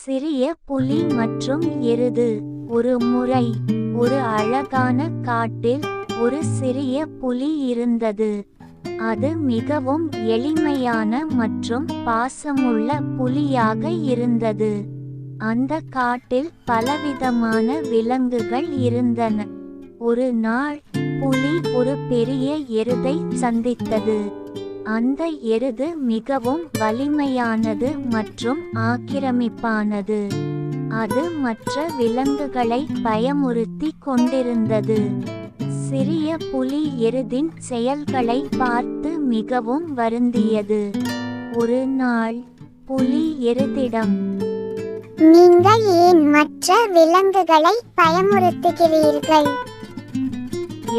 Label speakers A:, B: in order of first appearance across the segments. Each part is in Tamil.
A: சிறிய புலி மற்றும் எருது. ஒரு முறை ஒரு அழகான காட்டில் ஒரு சிறிய புலி இருந்தது. அது மிகவும் எளிமையான மற்றும் பாசமுள்ள புலியாக இருந்தது. அந்த காட்டில் பலவிதமான விலங்குகள் இருந்தன. ஒரு நாள் புலி ஒரு பெரிய எருதை சந்தித்தது. அந்த எருது மிகவும் வலிமையானது மற்றும் ஆக்கிரமிப்பானது. அது மற்ற விலங்குகளை பயமுறுத்தி கொண்டிருந்தது. சிறிய புலி எருதின் செயல்களை பார்த்து மிகவும் வருந்தியது. ஒரு நாள் புலி எருதிடம்,
B: நீங்கள் ஏன் மற்ற விலங்குகளை பயமுறுத்துகிறீர்கள்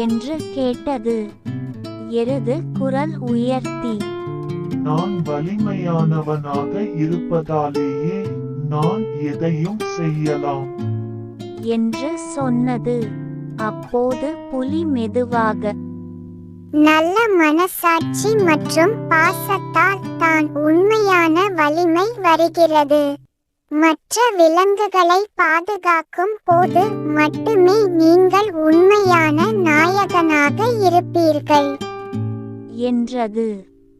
A: என்று கேட்டது. எருது குரல் உயர்த்தி,
C: நான் வலிமையானவனாக இருப்பதாலேயே நான் எதையும் செய்யலாம்
A: என்று சொன்னது. அப்போது புலி மெதுவாக,
B: நல்ல மனசாட்சி மற்றும் பாசத்தால் தான் உண்மையான வலிமை வருகிறது. மற்ற விலங்குகளை பாதுகாக்கும் போது மட்டுமே நீங்கள் உண்மையான நாயகனாக இருப்பீர்கள்
A: என்றது.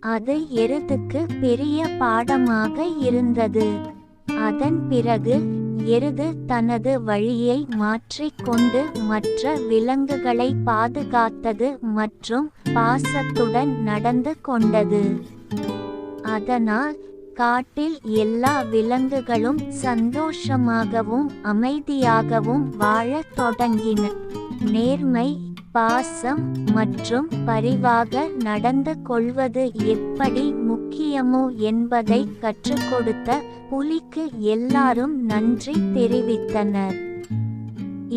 A: அது எருதுக்கு பெரிய பாடமாக இருந்தது. அதன் பிறகு எருது தனது வழியை மாற்றிக் கொண்டு மற்ற விலங்குகளை பாதுகாத்தது மற்றும் பாசத்துடன் நடந்து கொண்டது. அதனால் காட்டில் எல்லா விலங்குகளும் சந்தோஷமாகவும் அமைதியாகவும் வாழத் தொடங்கின. நேர்மை, பாசம் மற்றும் பரிவாக நடந்து கொள்வது எப்படி முக்கியமோ என்பதை கற்றுக் கொடுத்த புலிக்கு எல்லாரும் நன்றி தெரிவித்தனர்.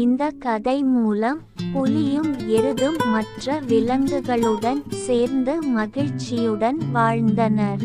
A: இந்த கதை மூலம் புலியும் எருதும் மற்ற விலங்குகளுடன் சேர்ந்து மகிழ்ச்சியுடன் வாழ்ந்தனர்.